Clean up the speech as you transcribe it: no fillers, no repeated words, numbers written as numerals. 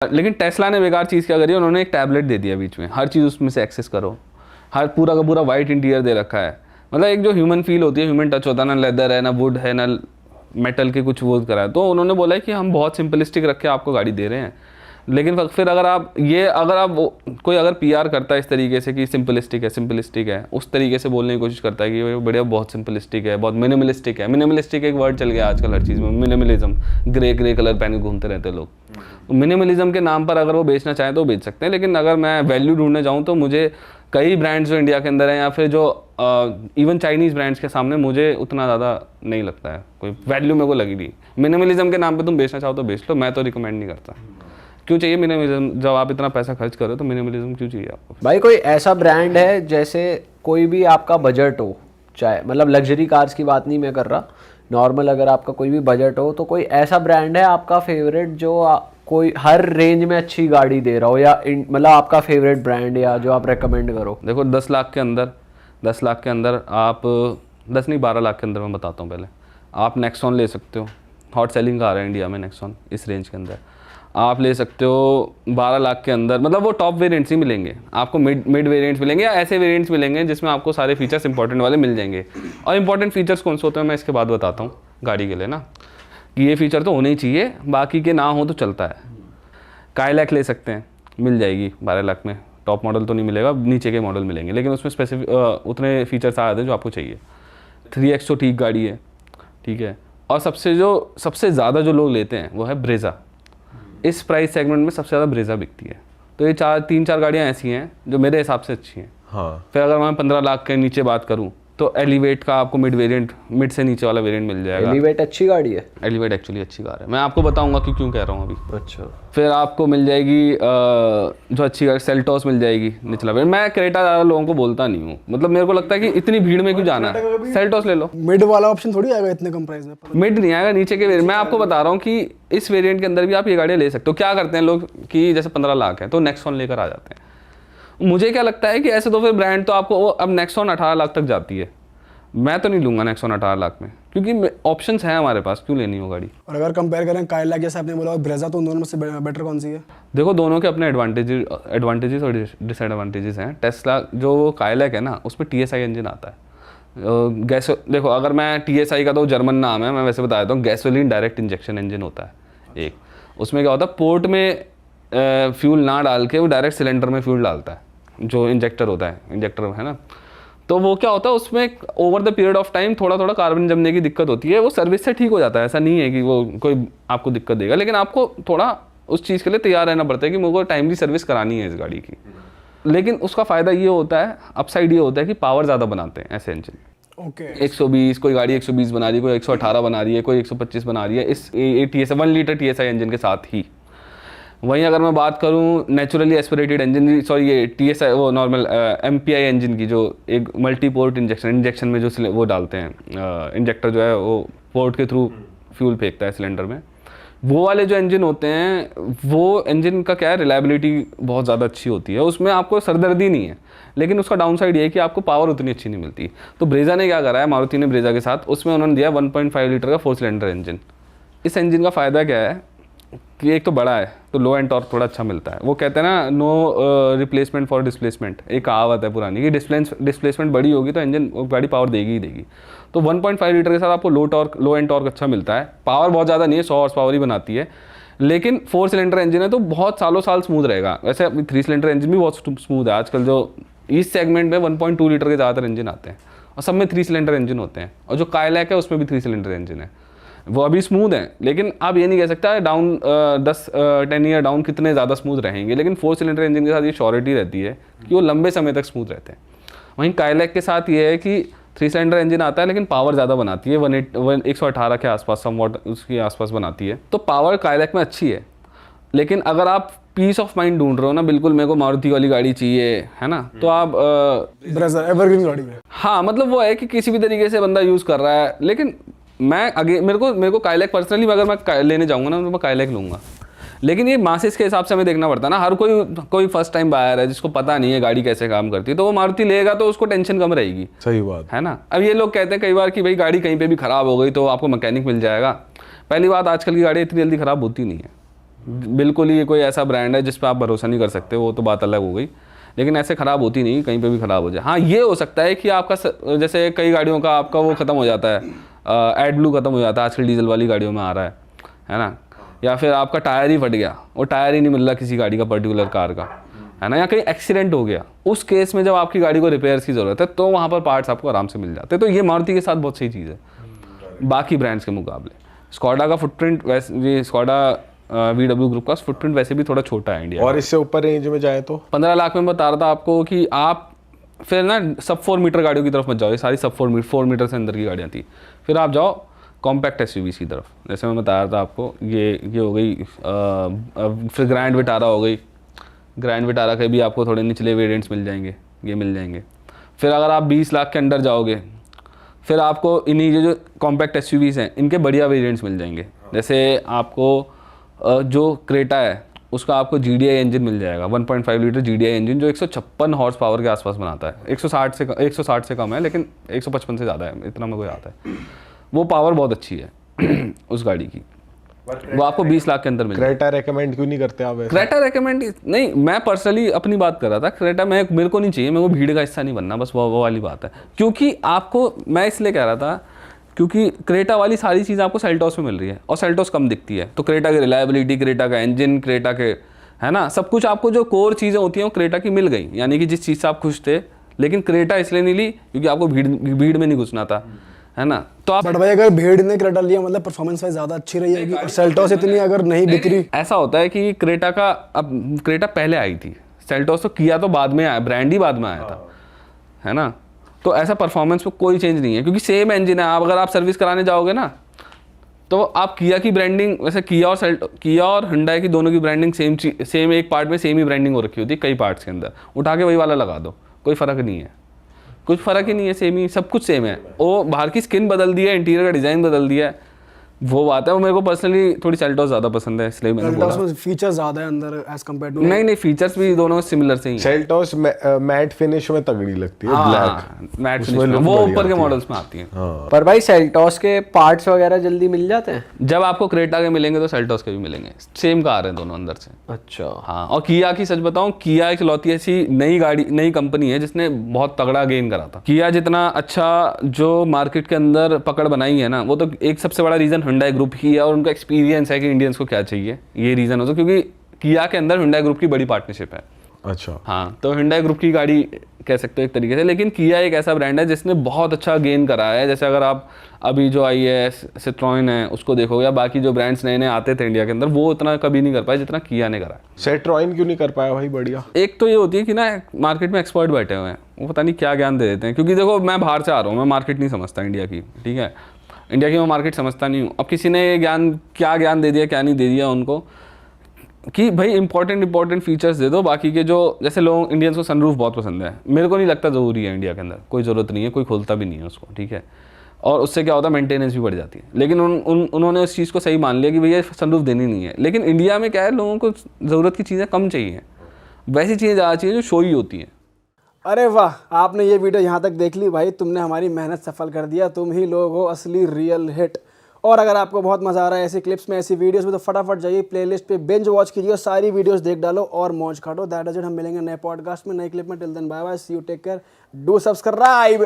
लेकिन टेस्ला ने बेकार चीज़ क्या करी, उन्होंने एक टैबलेट दे दिया बीच में, हर चीज़ उसमें से एक्सेस करो, हर पूरा का पूरा वाइट इंटीरियर दे रखा है। मतलब एक जो ह्यूमन फील होती है, ह्यूमन टच होता है ना, लेदर है ना वुड है ना मेटल के कुछ वो करा है। तो उन्होंने बोला है कि हम बहुत सिंपलिस्टिक रख के आपको गाड़ी दे रहे हैं। लेकिन फिर अगर आप कोई अगर पीआर करता है इस तरीके से कि सिंपलिस्टिक है, उस तरीके से बोलने की कोशिश करता है कि ये बढ़िया बहुत सिंपलिस्टिक है, बहुत मिनिमलिस्टिक है। मिनिमलिस्टिक एक वर्ड चल गया आजकल हर चीज़ में, मिनिमलिज्म, ग्रे कलर पहन के घूमते रहते हैं लोग। मिनिमलिज्म के नाम पर अगर वो बेचना चाहें तो बेच सकते हैं, लेकिन अगर मैं वैल्यू ढूंढने जाऊँ तो मुझे कई ब्रांड्स जो इंडिया के अंदर हैं या फिर जो इवन चाइनीज़ ब्रांड्स के सामने मुझे उतना ज़्यादा नहीं लगता है कोई वैल्यू मेरे को लगी नहीं। मिनिमलिज्म के नाम पे तुम बेचना चाहो तो बेच लो, मैं तो रिकमेंड नहीं करता। क्यों चाहिए मिनिमलिज्म? जब आप इतना पैसा खर्च करो तो मिनिमलिज्म क्यों चाहिए आपको? भाई कोई ऐसा ब्रांड है जैसे कोई भी आपका बजट हो, चाहे मतलब लग्जरी कार्स की बात नहीं मैं कर रहा, नॉर्मल अगर आपका कोई भी बजट हो, तो कोई ऐसा ब्रांड है आपका फेवरेट जो कोई हर रेंज में अच्छी गाड़ी दे रहा हो, या मतलब आपका फेवरेट ब्रांड या जो आप रेकमेंड करो? देखो 10 लाख के अंदर आप 10 नहीं 12 लाख के अंदर मैं बताता हूँ। पहले आप नेक्सॉन ले सकते हो, हॉट सेलिंग कार है इंडिया में नेक्सॉन, इस रेंज के अंदर आप ले सकते हो 12 लाख के अंदर। मतलब वो टॉप वेरिएंट्स ही मिलेंगे आपको, मिड वेरिएंट्स मिलेंगे या ऐसे वेरिएंट्स मिलेंगे जिसमें आपको सारे फीचर्स इंपॉर्टेंट वाले मिल जाएंगे। और इंपॉर्टेंट फीचर्स कौन से होते हैं मैं इसके बाद बताता हूँ गाड़ी के लिए ना, कि ये फीचर तो होने ही चाहिए, बाकी के ना हो तो चलता है। काइलैक ले सकते हैं, मिल जाएगी 12 लाख में। टॉप मॉडल तो नहीं मिलेगा, नीचे के मॉडल मिलेंगे, लेकिन उसमें स्पेसिफिक उतने फीचर्स आ जाते हैं जो आपको चाहिए। 3X तो ठीक गाड़ी है, ठीक है। और सबसे ज़्यादा जो लोग लेते हैं वो है ब्रेजा। इस प्राइस सेगमेंट में सबसे ज़्यादा ब्रेजा बिकती है। तो ये 3-4 गाड़ियाँ ऐसी हैं जो मेरे हिसाब से अच्छी हैं। हाँ। फिर अगर मैं 15 लाख के नीचे बात करूँ तो एलिवेट का आपको मिड से नीचे वाला वेरिएंट मिल जाएगा। एलिवेट अच्छी गाड़ी है? एलिवेट एक्चुअली अच्छी कार है, मैं आपको बताऊंगा कि क्यों कह रहा हूँ अभी। अच्छा। फिर आपको मिल जाएगी जो अच्छी कार सेल्टोस मिल जाएगी निचला वेरिएंट। मैं क्रेटा ज़्यादा लोगों को बोलता नहीं हूँ, मतलब मेरे को लगता है कि इतनी भीड़ में क्यों जाना है, सेल्टोस ले लो। मिड वाला ऑप्शन थोड़ी आएगा इतने कम प्राइस में। मिड नहीं आएगा, नीचे के वेरिएंट। मैं आपको बता रहा हूँ कि इस वेरिएंट के अंदर भी आप ये गाड़ियाँ ले सकते हो। क्या करते हैं लोग कि जैसे 15 लाख है तो नेक्सॉन लेकर आ जाते हैं। मुझे क्या लगता है कि ऐसे तो फिर ब्रांड तो आपको अब नेक्सॉन 18 लाख तक जाती है, मैं तो नहीं लूंगा नेक्सॉन 18 लाख में, क्योंकि ऑप्शंस हैं हमारे पास, क्यों लेनी हो गाड़ी। और अगर कंपेयर करें काइलैक जैसे आपने बोला और ब्रेजा, तो उन दोनों में से बेटर कौन सी है? देखो दोनों के अपने एडवांटेजेस और डिसएडवांटेजेस हैं। टेस्ला जो काइलैक है ना, उसमें TSI इंजन आता है। देखो अगर मैं TSI का तो जर्मन नाम है, मैं वैसे बता देता हूँ, गैसोलीन डायरेक्ट इंजेक्शन इंजन होता है एक। उसमें क्या होता है, पोर्ट में फ्यूल ना डाल के वो डायरेक्ट सिलेंडर में फ्यूल डालता है, जो इंजेक्टर होता है, इंजेक्टर है ना। तो वो क्या होता है, उसमें over the period of time थोड़ा थोड़ा कार्बन जमने की दिक्कत होती है। वो सर्विस से ठीक हो जाता है, ऐसा नहीं है कि वो कोई आपको दिक्कत देगा, लेकिन आपको थोड़ा उस चीज़ के लिए तैयार रहना पड़ता है कि मुझे टाइमली सर्विस करानी है इस गाड़ी की। लेकिन उसका फ़ायदा ये होता है, अपसाइड ये होता है कि पावर ज़्यादा बनाते हैं ऐसे इंजन। ओके। 120, कोई गाड़ी 120 बना रही है, कोई 118 बना रही है, कोई 125 बना रही है इस 1 लीटर TSI इंजन के साथ ही। वहीं अगर मैं बात करूं नेचुरली एस्पिरेटेड इंजन, सॉरी ये TSI वो नॉर्मल MPI इंजन की, जो एक मल्टी पोर्ट इंजेक्शन में जो वो डालते हैं, इंजेक्टर जो है वो पोर्ट के थ्रू फ्यूल फेंकता है सिलेंडर में, वो वाले जो इंजन होते हैं, वो इंजन का क्या है, रिलायबिलिटी बहुत ज़्यादा अच्छी होती है, उसमें आपको सरदर्दी नहीं है। लेकिन उसका डाउन साइड ये है कि आपको पावर उतनी अच्छी नहीं मिलती। तो ब्रेजा ने क्या करा है, मारुति ने ब्रेजा के साथ, उसमें उन्होंने दिया 1.5 लीटर का 4 सिलेंडर इंजन। इस इंजन का फ़ायदा क्या है कि एक तो बड़ा है, तो लो एंड टॉर्क थोड़ा अच्छा मिलता है। वो कहते हैं ना, नो रिप्लेसमेंट फॉर डिस्प्लेसमेंट, एक कहावत है पुरानी कि डिस्प्लेसमेंट बड़ी होगी तो इंजन गाड़ी पावर देगी ही देगी। तो 1.5 लीटर के साथ आपको लो एंड टॉर्क अच्छा मिलता है। पावर बहुत ज़्यादा नहीं है, 100 हॉर्स पावर ही बनाती है, लेकिन 4 सिलेंडर इंजन है तो बहुत सालों साल स्मूथ रहेगा। वैसे 3 सिलेंडर इंजन भी बहुत स्मूथ है आजकल, जो इस सेगमेंट में 1.2 लीटर के ज़्यादातर इंजन आते हैं और सब में 3 सिलेंडर इंजन होते हैं। और जो काइलैक है उसमें भी 3 सिलेंडर इंजन है, वो अभी स्मूथ है। लेकिन आप ये नहीं कह सकता डाउन 10 ईयर डाउन कितने ज़्यादा स्मूथ रहेंगे, लेकिन 4 सिलेंडर इंजन के साथ ये श्योरिटी रहती है कि वो लंबे समय तक स्मूथ रहते हैं। वहीं काइलैक के साथ ये है कि 3 सिलेंडर इंजन आता है लेकिन पावर ज़्यादा बनाती है, 118 के आसपास, समवॉट उसके आसपास बनाती है। तो पावर काइलैक में अच्छी है, लेकिन अगर आप पीस ऑफ माइंड ढूंढ रहे हो ना, बिल्कुल मेरे को मारुति वाली गाड़ी चाहिए है ना, तो आप ब्रेजा एवरग्रीन गाड़ी है। हाँ, मतलब वो है कि किसी भी तरीके से बंदा यूज़ कर रहा है। लेकिन मैं आगे मेरे को काइलैक पर्सनली, अगर मैं लेने जाऊंगा ना तो मैं काइलैक लूँगा। लेकिन ये मासेस के हिसाब से हमें देखना पड़ता है ना। हर कोई फर्स्ट टाइम बायर है जिसको पता नहीं है गाड़ी कैसे काम करती है, तो वो मारुति लेगा तो उसको टेंशन कम रहेगी। सही बात है ना। अब ये लोग कहते हैं कई बार कि भाई गाड़ी कहीं पे भी ख़राब हो गई तो आपको मैकेनिक मिल जाएगा। पहली बात, आजकल की गाड़ी इतनी जल्दी ख़राब होती नहीं है। बिल्कुल ही ये कोई ऐसा ब्रांड है जिस पे आप भरोसा नहीं कर सकते, वो तो बात अलग हो गई, लेकिन ऐसे ख़राब होती नहीं, कहीं पे भी ख़राब हो जाए। हाँ ये हो सकता है कि आपका जैसे कई गाड़ियों का आपका वो ख़त्म हो जाता है, एड ब्लू ख़त्म हो जाता है, आजकल डीजल वाली गाड़ियों में आ रहा है ना, या फिर आपका टायर ही फट गया, वो टायर ही नहीं मिल रहा किसी गाड़ी का पर्टिकुलर कार का, है ना, या कहीं एक्सीडेंट हो गया, उस केस में जब आपकी गाड़ी को रिपेयर्स की ज़रूरत है तो वहाँ पर पार्ट्स आपको आराम से मिल जाते हैं। तो ये मारुति के साथ बहुत सही चीज़ है बाकी ब्रांड्स के मुकाबले। स्कॉडा का फुटप्रिंट वैसे, ये स्कॉडा VW ग्रुप का फुटप्रिंट वैसे भी थोड़ा छोटा है इंडिया और इससे ऊपर रेंज में जाए तो 15 लाख में बता रहा था आपको कि आप फिर ना सब 4 मीटर गाड़ियों की तरफ मत जाओ, ये सारी सब 4 मीटर से अंदर की गाड़ियाँ थी, फिर आप जाओ कॉम्पैक्ट SUVs की तरफ। जैसे मैं बता रहा था आपको, ये हो गई, फिर ग्रैंड विटारा हो गई, ग्रैंड विटारा के भी आपको थोड़े निचले वेरिएंट्स मिल जाएंगे, ये मिल जाएंगे। फिर अगर आप 20 लाख के अंदर जाओगे फिर आपको इन्हीं जो कॉम्पैक्ट SUVs हैं इनके बढ़िया वेरिएंट्स मिल जाएंगे। जैसे आपको जो क्रेटा है उसका आपको GDI इंजन मिल जाएगा, 1.5 लीटर GDI इंजन जो 156 हॉर्स पावर के आसपास बनाता है, 160 से कम है लेकिन 155 से ज़्यादा है, इतना मेरे को याद है। वो पावर बहुत अच्छी है उस गाड़ी की, वो आपको 20 लाख के अंदर मिल जाएगा। क्रेटा रेकमेंड क्यों नहीं करते आप? क्रेटा रेकमेंड नहीं, मैं पर्सनली अपनी बात कर रहा था, क्रेटा मेरे को नहीं चाहिए, मेरे को भीड़ का हिस्सा नहीं बनना, बस वो वाली बात है। क्योंकि आपको मैं इसलिए कह रहा था क्योंकि क्रेटा वाली सारी चीज़ आपको सेल्टोस में मिल रही है और सेल्टोस कम दिखती है, तो क्रेटा की रिलायबिलिटी, क्रेटा का इंजन, क्रेटा के, है ना, सब कुछ आपको जो कोर चीज़ें होती हैं वो क्रेटा की मिल गई, यानी कि जिस चीज़ से आप खुश थे। लेकिन क्रेटा इसलिए नहीं ली क्योंकि आपको भीड़ में नहीं घुसना था, है ना। तो आप बट भाई अगर भीड़ ने क्रेटा लिया मतलब परफॉर्मेंस वाइज ज़्यादा अच्छी रही है और सेल्टोस इतनी अगर नहीं बिक रही। ऐसा होता है कि क्रेटा का, अब क्रेटा पहले आई थी, सेल्टोस तो किया तो बाद में आया, ब्रांड ही बाद में आया था, है ना। तो ऐसा परफॉर्मेंस में कोई चेंज नहीं है क्योंकि सेम इंजन है। आप अगर आप सर्विस कराने जाओगे ना तो आप किया की ब्रांडिंग, वैसे किया और हुंडई की दोनों की ब्रांडिंग सेम एक पार्ट में सेम ही ब्रांडिंग हो रखी होती है, कई पार्ट्स के अंदर उठा के वही वाला लगा दो, कोई फ़र्क नहीं है, कुछ फ़र्क ही नहीं है, सेम ही सब कुछ सेम है। वो बाहर की स्किन बदल दिया है, इंटीरियर का डिज़ाइन बदल दिया है, वो बात है। वो मेरे को पर्सनली थोड़ी सेल्टोस ज़्यादा पसंद है, इसलिए मैंने बोला। सेल्टोस में फीचर ज़्यादा है अंदर एज कम्पेयर टू। नहीं फीचर्स भी दोनों सिमिलर से ही हैं। सेल्टोस मैट फिनिश में तगड़ी लगती है, ब्लैक मैट उसमें फिनिश में, look वो बढ़िया ऊपर के आती है। मॉडल्स में आती हैं। पर भाई सेल्टोस के पार्ट्स वगैरह जल्दी मिल जाते हैं? जब आपको क्रेटा के मिलेंगे तो सेल्टोस के भी मिलेंगे, सेम कार है दोनों अंदर से। अच्छा। हाँ, और किया की सच बताऊं, किया इकलौती ऐसी नई कंपनी है जिसने बहुत तगड़ा गेन करा था। किया जितना अच्छा जो मार्केट के अंदर पकड़ बनाई है ना, वो तो एक सबसे बड़ा रीज़न हुंडई ग्रुप ही है और उनका एक्सपीरियंस है कि इंडियंस को क्या चाहिए, ये रीज़न हो तो, क्योंकि किया के अंदर हुंडई ग्रुप की बड़ी पार्टनरशिप है। अच्छा। हाँ, तो हुंडई ग्रुप की गाड़ी कह सकते हो एक तरीके से, लेकिन किया एक ऐसा ब्रांड है जिसने बहुत अच्छा गेन करा है। जैसे अगर आप अभी जो आई है सिट्रोइन है उसको देखोगे, या बाकी जो ब्रांड्स नए नए आते थे इंडिया के अंदर, वो उतना कभी नहीं कर पाए जितना किया ने करा है। सेट्रॉइन क्यों नहीं कर पाया भाई? बढ़िया। एक तो ये होती है कि ना मार्केट में एक्सपर्ट बैठे हुए हैं, वो पता नहीं क्या ज्ञान दे देते हैं। क्योंकि देखो मैं बाहर से आ रहा हूँ, मैं मार्केट नहीं समझता इंडिया की, ठीक है, इंडिया की मैं मार्केट समझता नहीं हूँ। अब किसी ने ये क्या ज्ञान दे दिया, क्या नहीं दे दिया उनको, कि भाई इंपॉर्टेंट फीचर्स दे दो। बाकी के जो, जैसे लोग इंडियंस को सनरूफ बहुत पसंद है, मेरे को नहीं लगता ज़रूरी है इंडिया के अंदर, कोई ज़रूरत नहीं है, कोई खोलता भी नहीं है उसको, ठीक है। और उससे क्या होता है, मेंटेनेंस भी बढ़ जाती है। लेकिन उन्होंने उस चीज़ को सही मान लिया कि भैया सनरूफ देनी नहीं है। लेकिन इंडिया में क्या है, लोगों को ज़रूरत की चीज़ें कम चाहिए, वैसी चीज़ें ज़्यादा चाहिए जो शो ही होती हैं। अरे वाह, आपने ये वीडियो यहाँ तक देख ली भाई, तुमने हमारी मेहनत सफल कर दिया, तुम ही लोग हो असली रियल हिट। और अगर आपको बहुत मज़ा आ रहा है ऐसी क्लिप्स में, ऐसी वीडियोस में, तो फटाफट जाइए प्लेलिस्ट पे बिंज वॉच कीजिए, सारी वीडियोस देख डालो और मौज काटो। That is it. हम मिलेंगे नए पॉडकास्ट में, नई क्लिप में। Till then bye bye, see you, take care, do subscribe.